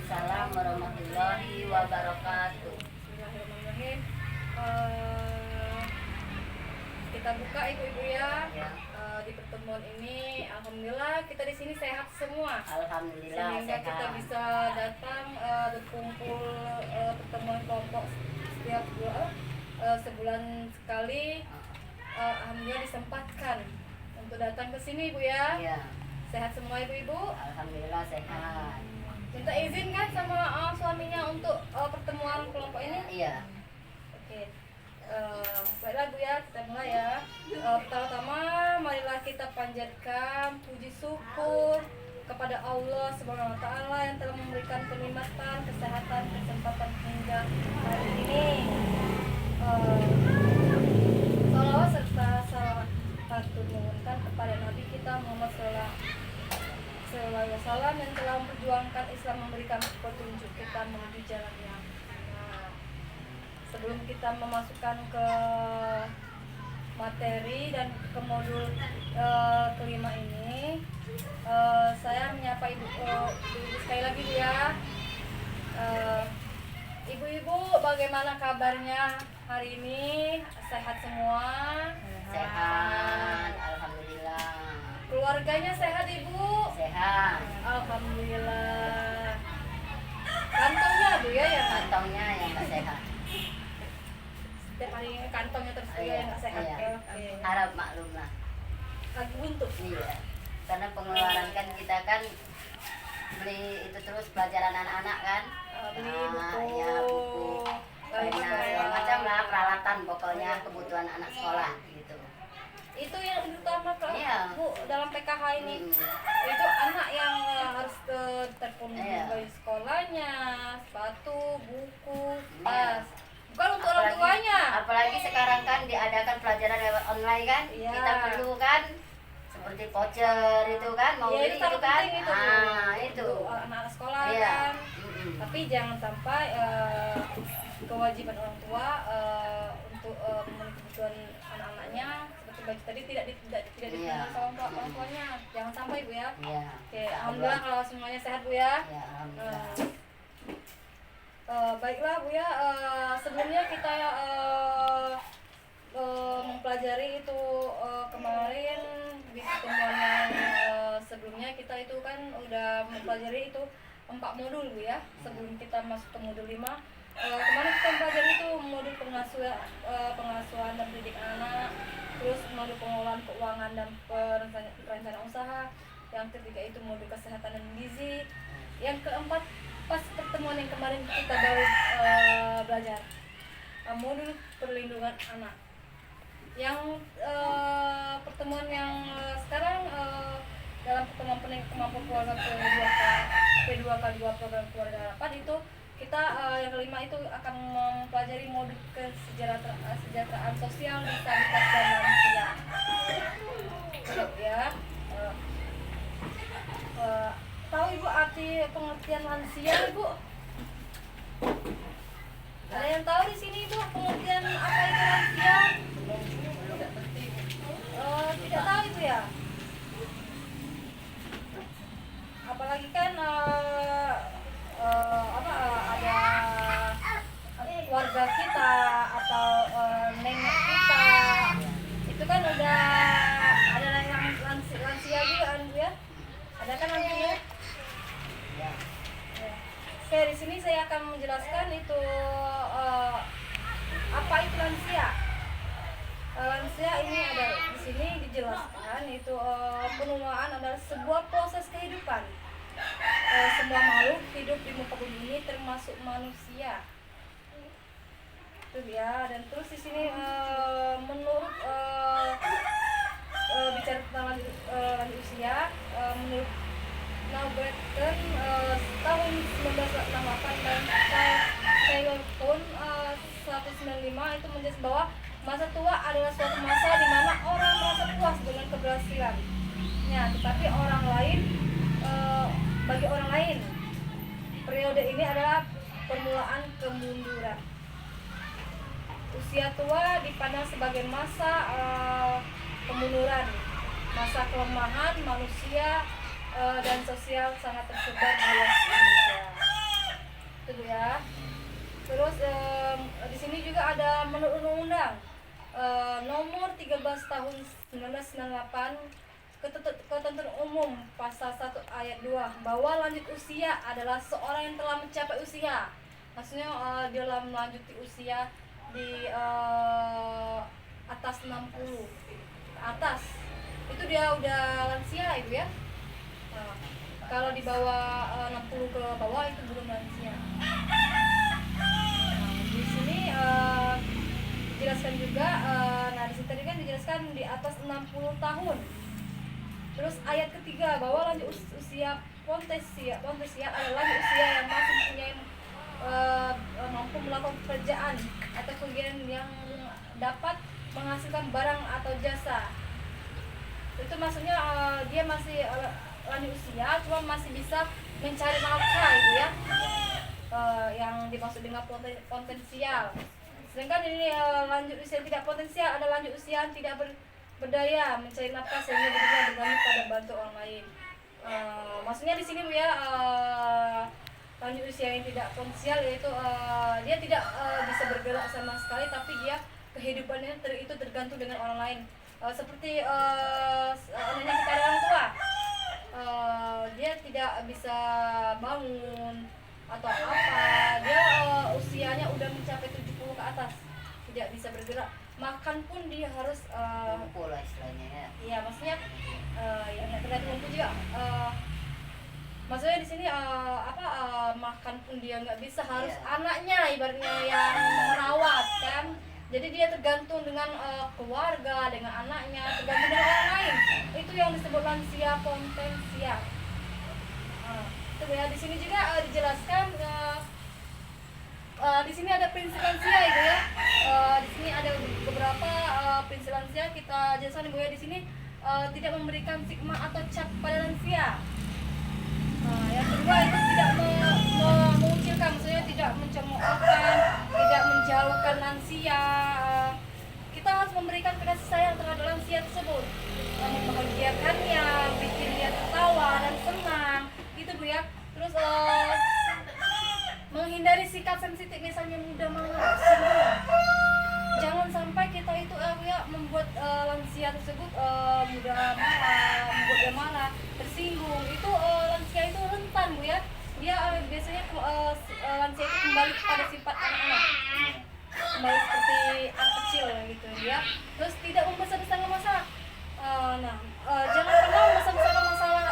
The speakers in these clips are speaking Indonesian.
Waalaikumsalam warahmatullahi wabarakatuh. Bismillahirrahmanirrahim. Kita buka ibu-ibu ya. Ya. Di pertemuan ini, alhamdulillah kita di sini sehat semua. Alhamdulillah Sehingga sehat. kita bisa datang berkumpul pertemuan kelompok setiap sebulan sekali. Alhamdulillah disempatkan untuk datang ke sini ibu ya. Iya. Sehat semua ibu-ibu. Alhamdulillah sehat. Minta izin kan sama suaminya untuk pertemuan kelompok ini? Iya. Oke. Baiklah Bu ya, kita mulai ya. Pertama-tama marilah kita panjatkan puji syukur kepada Allah Subhanahu wa taala yang telah memberikan kenikmatan, kesehatan, kesempatan hingga hari ini. Salawat serta salam menurunkan kepada Nabi kita Muhammad Sallallahu Alaihi Wasallam yang telah memperjuangkan Islam, memberikan petunjuk kita menuju jalan yang benar. Sebelum kita memasukkan ke materi dan ke modul kelima ini, saya menyapa ibu sekali lagi ya. Ibu-ibu, bagaimana kabarnya hari ini? Sehat semua? Sehat. Alhamdulillah. Keluarganya sehat ibu? Sehat. Alhamdulillah. Kantongnya Bu ya yang Kantongnya yang nggak sehat. setiap hari ini kantongnya terus dia yang nggak sehat. Iya. Oke. Harap maklum lah. Lagi buntu. Iya. Karena pengeluaran kan kita kan beli itu terus pelajaran anak-anak kan. Beli Nah, buku. iya, buku. Segala macam lah peralatan pokoknya kebutuhan anak sekolah gitu. Itu yang utama ke Iya. Bu dalam PKH ini. Itu anak yang harus terpenuhi Iya. baju sekolahnya, sepatu, buku, Iya. tas. Bukan untuk orang tuanya. Apalagi sekarang kan diadakan pelajaran lewat online kan. Iya. Kita perlu kan seperti voucher itu kan mau Iya, beli itu itu sangat kan. penting itu, Bu. Nah, itu. Untuk anak-anak sekolah Iya. kan. Tapi jangan sampai kewajiban orang tua untuk memenuhi kebutuhan anak-anaknya seperti baju tadi tidak dipenuhi Iya. sama orang tuanya. Jangan sampai Bu ya. Iya. Oke, alhamdulillah kalau semuanya sehat Bu ya. Ya, alhamdulillah. Baiklah Bu ya, sebelumnya kita mempelajari itu kemarin di pertemuan yang sebelumnya kita itu kan udah mempelajari itu 4 modul Bu ya. Sebelum kita masuk ke modul 5, kemarin kita mempelajari itu modul pengasuhan dan pendidikan anak, terus modul pengelolaan keuangan dan perencanaan usaha, yang ketiga itu modul kesehatan dan gizi, yang keempat pas pertemuan yang kemarin kita baru belajar modul perlindungan anak. Yang pertemuan yang sekarang dalam pertemuan kemampuan keluarga P2K2 program keluarga harapan itu kita yang kelima itu akan mempelajari modul kesejahteraan sosial disabilitas dan lansia. Ya. Tahu Ibu arti pengertian lansia Ibu? Ada yang tahu di sini Ibu pengertian apa itu lansia? Tidak tahu Ibu ya? Apalagi kan ada keluarga kita atau nenek kita itu kan udah ada yang lansia juga kan Bu ya? Ada kan lansia? Ya. Oke, di sini saya akan menjelaskan itu apa itu lansia. Lansia ini ada di sini dijelaskan itu penuaan adalah sebuah proses kehidupan. Semua makhluk hidup di muka bumi ini termasuk manusia. Itu ya. Dan terus di sini menurut bicara tentang lanjut usia, menurut Naugatan tahun 1968 dan Taylor tahun 195 itu menjelaskan bahwa masa tua adalah suatu masa di mana orang merasa puas dengan keberhasilannya, tetapi bagi orang lain periode ini adalah permulaan kemunduran. Usia tua dipandang sebagai masa kemunduran, masa kelemahan manusia dan sosial sangat tersebar di luar Indonesia. Itu Bu ya. Terus di sini juga ada menurut undang-undang nomor 13 tahun 1998, ketentuan umum pasal 1 ayat 2 bahwa lanjut usia adalah seorang yang telah mencapai usia. Maksudnya dia dalam melanjuti usia di atas 60 ke atas. Itu dia udah lansia Ibu ya. Nah, kalau di bawah 60 ke bawah itu belum lansia. Di sini dijelaskan juga, nah di sini tadi kan dijelaskan di atas 60 tahun. Terus ayat ketiga bahwa lanjut usia pontesia adalah usia yang masih mempunyai mampu melakukan pekerjaan atau kegiatan yang dapat menghasilkan barang atau jasa. Itu maksudnya dia masih lanjut usia, cuma masih bisa mencari nafkah itu ya. Yang dimaksud dengan potensial. Sedangkan ini lanjut usia tidak potensial adalah lanjut usia yang tidak berdaya mencari nafkah sehingga dirinya bergantung pada bantu orang lain. Maksudnya di sini Bu ya, lanjut usia yang tidak potensial yaitu dia tidak bisa bergerak sama sekali, tapi dia kehidupannya itu tergantung dengan orang lain. Seperti anaknya kepada orang tua, dia tidak bisa bangun atau apa, dia usianya udah mencapai 70 ke atas, tidak bisa bergerak, makan pun dia harus Lumpuh lah istilahnya ya. iya maksudnya ya nggak tergantung lumpuh juga, maksudnya di sini makan pun dia nggak bisa, harus anaknya ibaratnya yang merawat kan. Jadi dia tergantung dengan keluarga, dengan anaknya, tergantung dengan orang lain. Itu yang disebut lansia potensial. Itu ya. Di sini juga dijelaskan di sini ada prinsip lansia itu ya. Di sini ada beberapa prinsip lansia kita jelaskan Ibu ya. Di sini tidak memberikan stigma atau cap pada lansia. Yang kedua itu tidak mengucilkan, maksudnya tidak mencemoohkan, tidak menjauhkan lansia. Kita harus memberikan kasih sayang terhadap lansia tersebut, membahagiakannya, bikin dia tertawa dan senang, gitu Bu ya. Terus menghindari sikap sensitif, misalnya mudah marah, tersinggung. Jangan sampai kita itu ya membuat lansia tersebut mudah marah, membuat dia marah, tersinggung. Itu lansia itu rentan Bu ya. Dia biasanya lansia itu kembali pada sifat anak-anak, kembali seperti anak kecil gitu ya. Terus tidak membesar-besarkan masalah. Jangan pernah membesar-besarkan masalah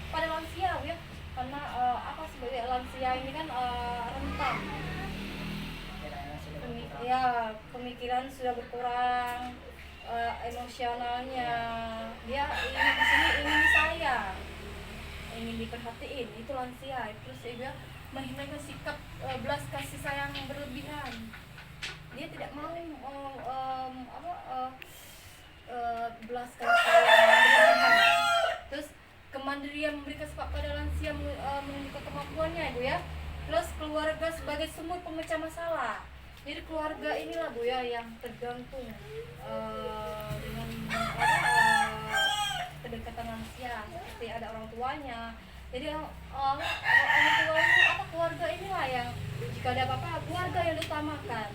pada lansia Bu ya. Karena sebagai lansia ini kan rentan. Pemikiran sudah berkurang, emosionalnya dia ingin di sini ingin sayang, ingin diperhatiin, itu lansia. Terus dia menghindari sikap belas kasih sayang yang berlebihan, dia tidak mau belas kasih sayang yang berlebihan. Terus kemandirian memberikan sebab pada lansia menunjukkan kemampuannya Ibu ya. Terus keluarga sebagai sumber pemecah masalah. Jadi keluarga inilah Bu ya yang tergantung dengan kedekatan lansia, seperti ada orang tuanya. Jadi orang tuanya keluarga inilah yang jika ada apa-apa keluarga yang diutamakan.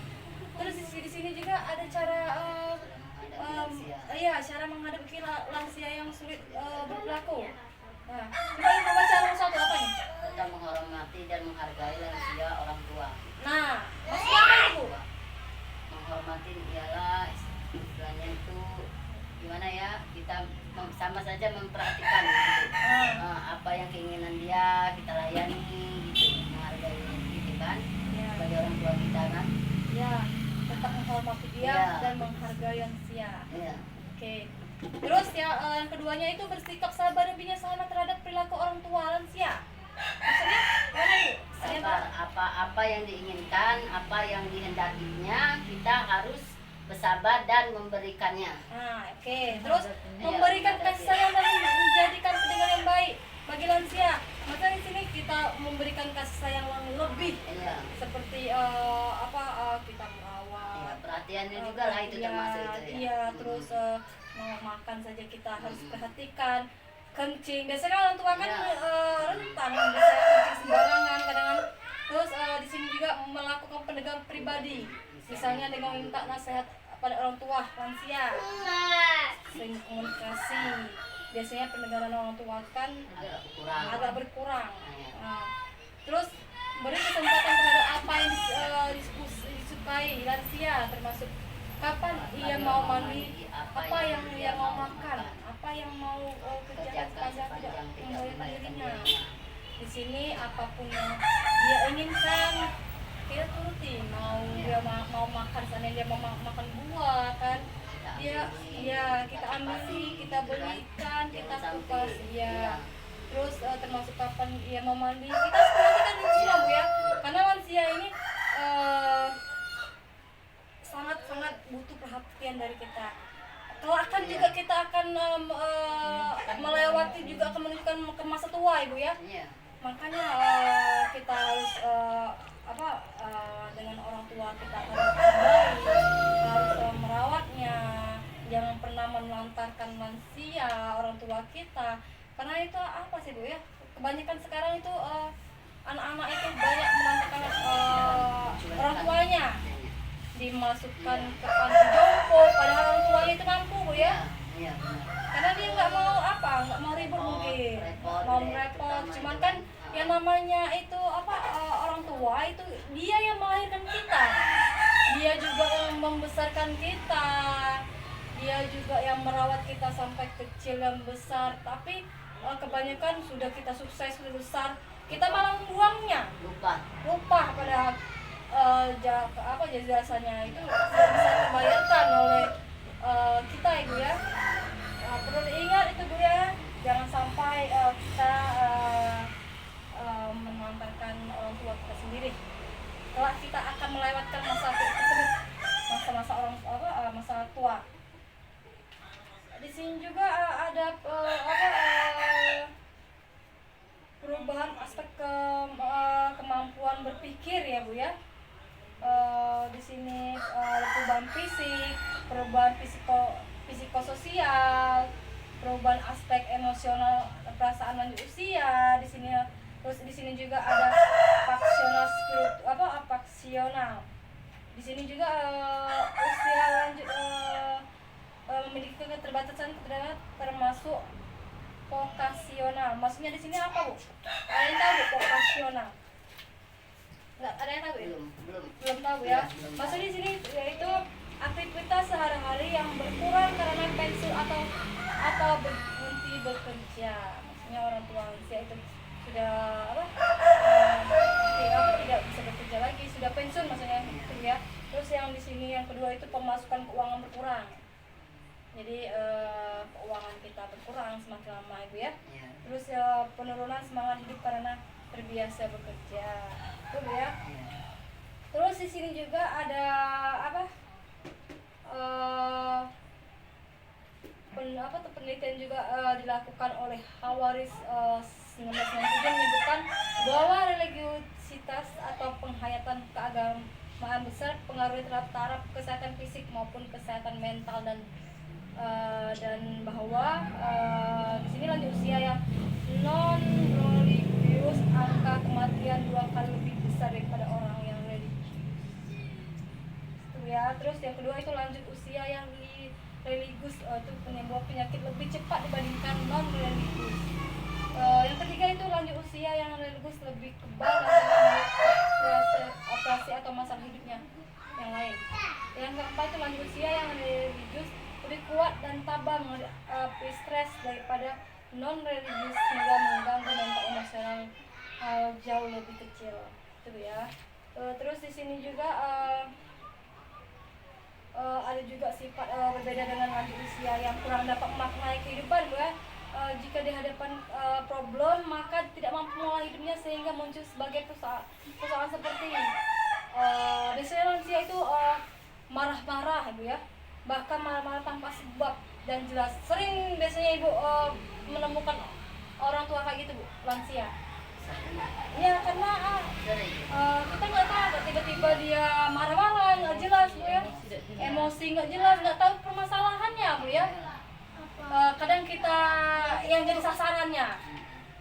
Terus di sini juga ada cara cara menghadapi lansia yang sulit berlaku. Nah, kita mau baca satu apa nih? Kita menghormati dan menghargai lansia orang tua. Nah, maksudnya apa itu? Menghormati ialah istilahnya itu gimana ya, kita sama saja memperhatikan gitu. Apa yang keinginan dia kita layani gitu, menghargai gitu kan, sebagai orang tua kita kan. Ya, tetap menghormati dia dan menghargai lansia. Oke. Terus yang keduanya itu bersikap sabar dan bijaksana terhadap perilaku orang tua lansia. Maksudnya gimana Bu? Apa yang diinginkan, apa yang dihendakinya, kita harus bersabar dan memberikannya. Oke. Terus memberikan kasih sayang dan menjadikan pendengar yang baik bagi lansia. Maka di sini kita memberikan kasih sayang yang lebih. Seperti kita merawat. Perhatiannya juga lah itu termasuk itu ya. Iya, terus mau makan saja kita harus perhatikan. Kencing, biasanya orang tua kan rentan bisa kencing sembarangan, kadang-kadang Terus di sini juga melakukan pendampingan pribadi, misalnya dengan minta nasihat pada orang tua lansia, sering komunikasi. Biasanya pendengaran orang tua kan agak berkurang. Nah, terus beri kesempatan terhadap apa yang disukai lansia, termasuk kapan ia mau mandi, apa yang ia mau makan, apa yang mau kerjakan sepanjang tidak membahayakan dirinya. Di sini apapun yang dia inginkan kita turuti, mau dia mau makan, sana dia mau makan buah kan, dia ya kita ambil, kita belikan, kita kupas ya. Terus termasuk kapan dia mau mandi, kita perhatikan itu semua Bu ya, karena lansia ini sangat butuh perhatian dari kita. Kelak kan juga kita akan melewati, juga akan menunjukkan ke masa tua Ibu ya. Makanya kita harus dengan orang tua kita harus baik, harus merawatnya, jangan pernah menelantarkan lansia orang tua kita, karena itu apa sih Bu ya, kebanyakan sekarang itu anak-anak itu banyak menelantarkan orang tuanya, dimasukkan ke panti jompo padahal orang tuanya itu mampu Bu ya. Karena dia nggak mau ribut mungkin, mau repot. Cuman kan yang namanya itu orang tua itu dia yang melahirkan kita, dia juga yang membesarkan kita, dia juga yang merawat kita sampai kecil dan besar. Tapi kebanyakan sudah kita sukses, sudah besar, kita malah membuangnya, lupa pada jasanya itu sudah bisa terbayarkan oleh kita Ibu ya. Perlu diingat itu Bu ya, jangan sampai kita menelantarkan orang tua kita sendiri. Kelak kita akan melewatkan masa tersebut, masa-masa masa tua. Di sini juga ada perubahan aspek kemampuan berpikir ya Bu ya. Di sini perubahan fisik, perubahan psikososial, perubahan aspek emosional, perasaan lanjut usia. Di sini terus di sini juga ada faksional. Di sini juga usia lanjut memiliki keterbatasan termasuk vokasional. Maksudnya di sini apa Bu? Ada yang tahu Bu vokasional? Nggak ada yang tahu ya? Belum tahu ya. Maksudnya di sini yaitu aktivitas sehari-hari yang berkurang karena pensiun atau berhenti bekerja. Maksudnya orang tua lansia itu sudah tidak bisa bekerja lagi, sudah pensiun maksudnya gitu ya. Terus yang di sini yang kedua itu pemasukan keuangan berkurang. Jadi keuangan kita berkurang semakin lama Ibu ya. Terus penurunan semangat hidup karena terbiasa bekerja. Itu ya. Terus di sini juga ada penelitian juga dilakukan oleh Hawaris 1997 menyebutkan bahwa religiositas atau penghayatan keagamaan besar pengaruh terhadap taraf kesehatan fisik maupun kesehatan mental dan bahwa di sini lanjut usia yang non religius angka kematian 2 kali lebih besar daripada orang yang religius. Itu ya. Terus yang kedua itu lanjut usia yang religius itu penyebab penyakit lebih cepat dibandingkan non religius. Yang ketiga itu lanjut usia yang religius lebih kebal dan operasi atau masalah hidupnya yang lain. Yang keempat itu lanjut usia yang religius lebih kuat dan tabah menghadapi stres daripada non religius sehingga mengganggu mental emosional jauh lebih kecil. Itu ya. Terus di sini juga ada juga sifat berbeda dengan lanjut usia yang kurang dapat memaknai kehidupan Bu ya. Jika di hadapan problem maka tidak mampu mengolah hidupnya sehingga muncul sebagai persoalan seperti biasanya lansia itu marah-marah Ibu ya, bahkan marah-marah tanpa sebab dan jelas. Sering biasanya Ibu menemukan orang tua kayak gitu Bu, lansia ya, karena kita nggak tahu, tiba-tiba dia marah-marah nggak jelas Bu ya, emosi nggak jelas, nggak tahu permasalahannya Bu ya. Kadang kita yang jadi sasarannya,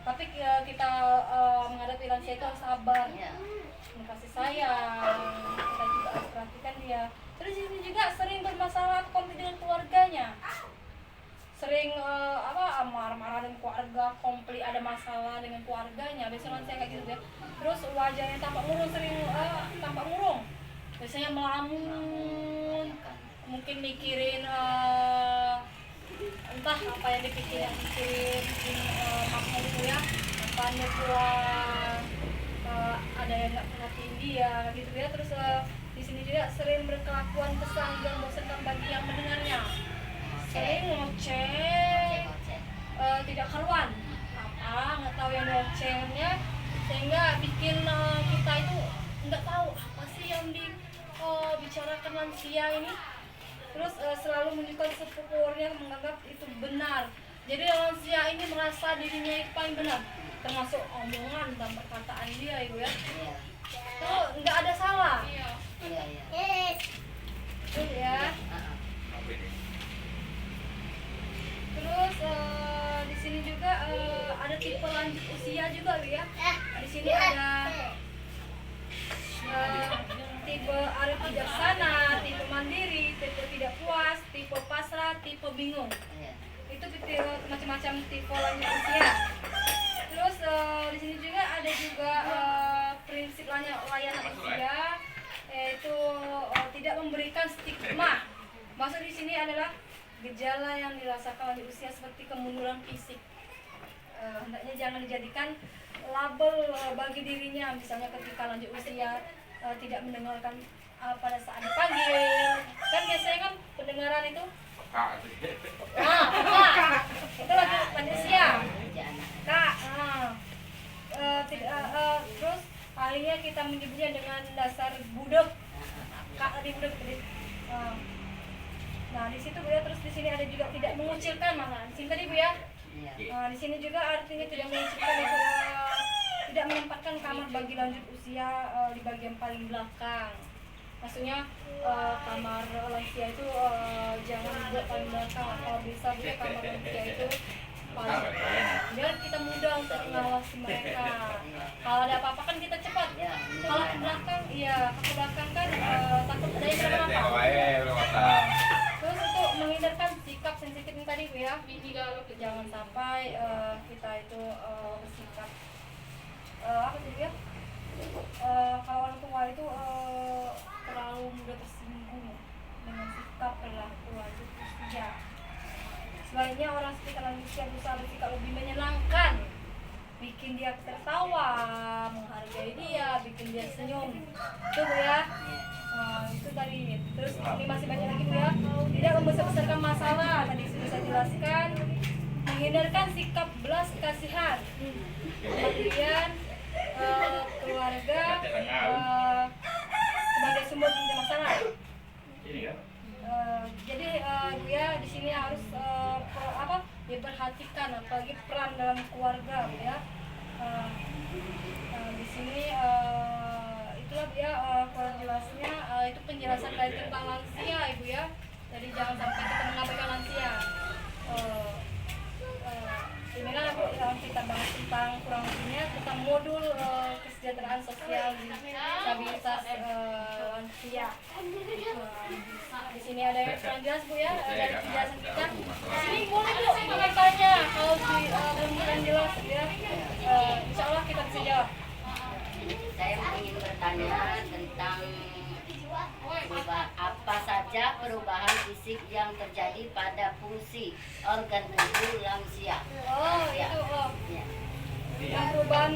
Tapi kita menghadapi lansia itu harus sabar, Iya. kasih sayang, kita juga harus perhatikan dia. Terus di sini juga sering bermasalah konflik dengan keluarganya, sering marah-marah dengan keluarga, konflik, ada masalah dengan keluarganya. Biasanya lansia kayak gitu ya. Terus wajahnya tampak murung, sering tampak murung. Biasanya melamun, mungkin mikirin entah apa yang dipikirin, mungkin maknya dulu ya, apanya pulang, ada yang nggak perhatiin dia gitu ya. Terus di sini juga sering berkelakuan kesal dan membosankan bagi yang mendengarnya, sering ngoceh, tidak karuan, nggak tahu yang ngocehnya, sehingga bikin kita itu nggak tahu apa sih yang dibicarakan lansia ini. Terus selalu menunjukkan sepupunya, menganggap itu benar. Jadi lansia ini merasa dirinya itu paling benar, termasuk omongan dan perkataan dia, ibu ya. Iya. Itu nggak ada salah. Iya. Itu ya. Terus di sini juga ada tipe lanjut usia juga, Bu ya. Di sini ada tipe arif bijaksana, tipe mandiri, tipe tidak puas, tipe pasrah, tipe bingung. Iya. Itu macam-macam tipe lanjut usia. Terus di sini juga ada juga prinsip layanan usia, yaitu tidak memberikan stigma. Maksud di sini adalah gejala yang dirasakan lanjut usia seperti kemunduran fisik. Hendaknya jangan dijadikan label bagi dirinya, misalnya ketika lanjut usia tidak mendengarkan pada saat dipanggil. Kan biasanya kan pendengaran itu itu lanjut usia. Kak, terus akhirnya kita menyebutnya dengan dasar budek. Kak tadi budek tadi. Nah di situ Bu ya. Terus di sini ada juga tidak mengucilkan, malahan di sini tadi Bu ya. Di sini juga artinya tidak mengucilkan itu tidak menempatkan kamar bagi lanjut usia di bagian paling belakang. Maksudnya kamar lansia itu jangan dibuat paling belakang. Kalau bisa Bu ya, kamar lansia itu paling biar kita mudah untuk mengawasi mereka. Kalau ada apa-apa kan kita cepat. Kalau ke belakang, ke belakang kan takut ada yang kenapa. Terus untuk menghindarkan sikap sensitif yang tadi Bu ya, jangan sampai kita itu bersikap apa sih Bu ya? Kalau orang tua itu terlalu mudah tersinggung dengan sikap perilaku lanjut usia. Sebaiknya orang sekitar lanjut usia berusaha bersikap lebih menyenangkan, bikin dia tertawa, menghargai dia, bikin dia senyum. Itu Bu ya. Itu tadi. Terus ini masih banyak lagi Bu ya. Tidak membesar-besarkan masalah, tadi sudah saya jelaskan. Menghindarkan sikap belas kasihan. Kemudian keluarga sebagai sumber penting masalah. Jadi dia di sini harus diperhatikan, apalagi peran dalam keluarga ya. Di sini itulah dia kurang jelasnya, itu penjelasan dari tentang lansia Ibu ya. Jadi jangan sampai kita mengabaikan lansia. Inilah yang kita bahas tentang kurang lebihnya tentang modul kesejahteraan sosial disabilitas lansia. Di sini ada yang kurang jelas Bu ya, dari penjelasan kita. Di sini boleh Bu tanya kalau belum kurang jelas ya. Insya Allah kita bisa jawab. Saya ingin bertanya tentang apa saja perubahan fisik yang terjadi pada fungsi organ tubuh lansia. Itu yang perubahan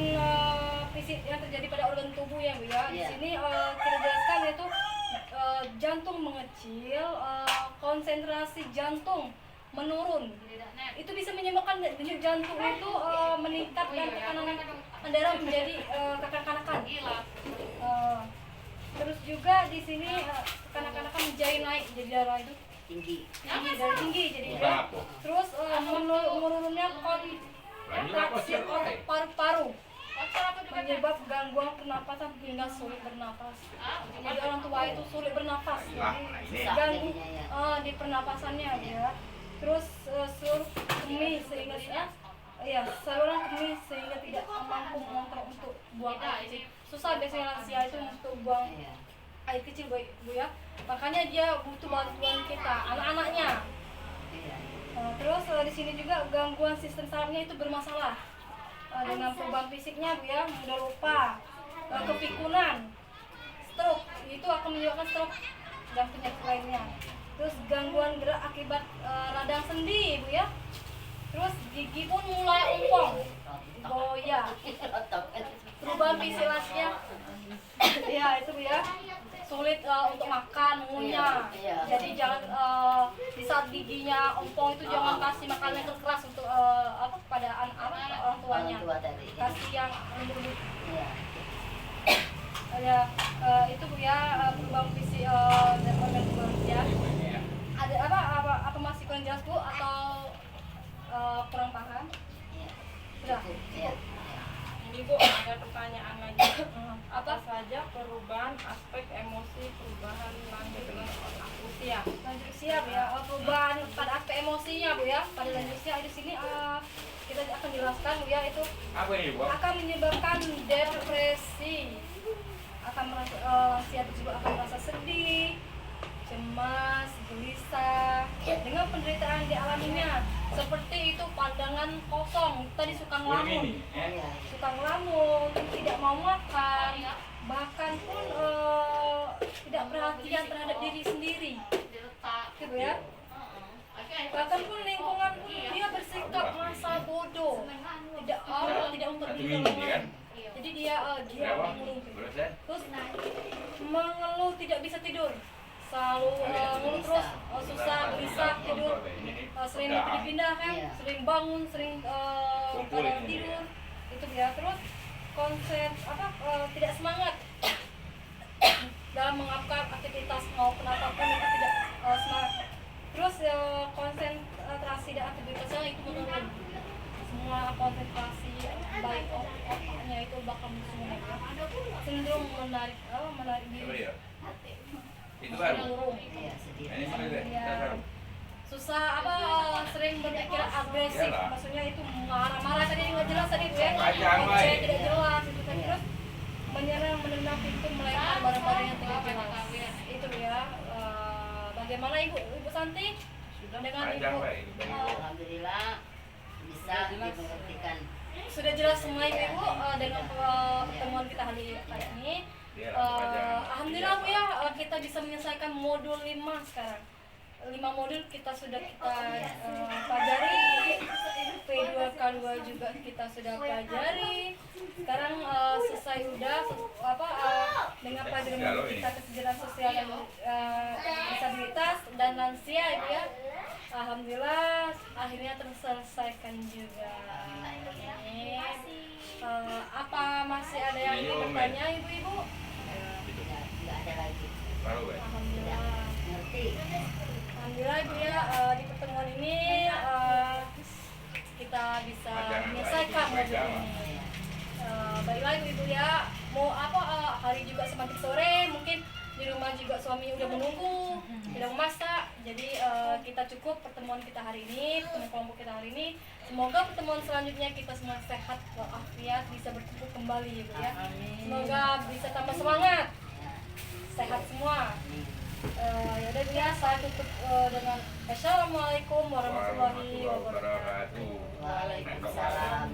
fisik yang terjadi pada organ tubuh ya Bu ya. Di sini kita jelaskan yaitu jantung mengecil, konsentrasi jantung menurun. Itu bisa menyebabkan denyut jantung itu meningkat dan tekanan darah menjadi kekanak-kanakan. Terus juga di sini kekanak-kanakan menjadi naik, jadi darah itu tinggi jadi berat. Terus menurunnya kontraksi otot paru-paru menyebab gangguan pernapasan hingga sulit bernapas. Jadi orang tua itu sulit bernapas, jadi ganggu di pernapasannya ya. Terus seluruh kemih sehingga ya saluran kemih sehingga tidak mampu mengontrol untuk buang air kecil. Susah biasanya lansia itu untuk buang Iya. air kecil Bu ya. Makanya dia butuh bantuan kita, anak-anaknya. Iya. Terus di sini juga gangguan sistem sarafnya itu bermasalah. Dengan perubahan fisiknya Bu ya, mudah lupa, kepikunan, stroke, itu akan menyebabkan stroke dan penyakit lainnya. Terus gangguan gerak akibat radang sendi Bu ya. Terus gigi pun mulai ompong, goyah, perubahan visualisnya, ya itu Bu ya, sulit untuk makan, mengunyah. Jadi jangan di saat giginya ompong itu jangan kasih makanan yang keras untuk kepada orang tuanya. Orang tua tadi. Kasih yang lembut-lembut. Iya. Ya itu Bu ya, perubahan visi dan organ tubuh ya. Ada apa masih kurang jelas Bu atau kurang paham? Iya. Sudah. Iya. Ini Bu, ada pertanyaan lagi. Apa saja perubahan aspek emosi, perubahan lanjut dengan usia? Lanjut usia Bu ya, perubahan pada aspek emosinya Bu ya. Pada lanjut usia di sini kita akan jelaskan Bu ya, itu Apa ini, Bu? akan menyebabkan depresi, akan merasa lansia tersebut akan merasa sedih, cemas, gelisah dengan penderitaan yang dialaminya seperti itu pandangan kosong, tadi suka ngelamun, Ini, Iya. suka ngelamun, tidak mau makan, bahkan pun tidak perhatian terhadap diri sendiri, gitu ya. Bahkan pun lingkungan pun dia bersikap masa bodoh, tidak untuk Satu diri minggu kan? jadi dia Berapa? murung. Berapa sen? Terus mengeluh tidak bisa tidur, selalu ngeluh terus, susah gelisah tidur, sering dipindah kan, Iya. sering bangun, sering kadang tidur, itu ya. Terus tidak semangat dalam melakukan aktivitas maupun apapun itu tidak semangat. Terus konsentrasi dan aktivitasnya itu menurun, semua konsentrasi baik otaknya itu bakal semua sindrom menarik diri, Apa ya? Itu baru. murung. Iya, sedih. Ini mana deh? Iya. Kita taruh. Susah sering berpikir agresif, Iyalah. maksudnya itu marah-marah tadi nggak jelas tadi Bu ya, Panjang, ngoceh baik. tidak jelas itu kan. Terus menyerang menendang pintu, melempar barang-barang yang tidak jelas itu ya. Bagaimana Ibu Santi dengan Panjang, Ibu baik. Alhamdulillah bisa dimengertikan. sudah jelas semua Ibu dengan pertemuan kita hari ini. Iya, panjang. Alhamdulillah Bu ya, kita bisa menyelesaikan modul 5 sekarang. 5 modul kita sudah pelajari, P2K2 juga kita sudah pelajari. Sekarang selesai udah dengan pelajaran kita kesejahteraan sosial dan disabilitas dan lansia Ibu ya. Alhamdulillah akhirnya terselesaikan juga. Apa masih ada yang ingin bertanya Ibu-ibu? Nggak ada lagi. Baru, baik. Alhamdulillah. Ngerti? Alhamdulillah Ibu ya, di pertemuan ini kita bisa menyelesaikan modul ini. Baiklah Ibu ya, mau hari juga semakin sore, mungkin di rumah juga suami udah menunggu, sedang masak. Jadi kita cukup pertemuan kita hari ini, pertemuan kelompok kita hari ini. Semoga pertemuan selanjutnya kita semua sehat walafiat, bisa bertemu kembali Ibu ya. Semoga bisa tambah semangat, sehat semua. Ya udah Bu ya, saya tutup dengan Assalamualaikum warahmatullahi wabarakatuh. Waalaikumsalam.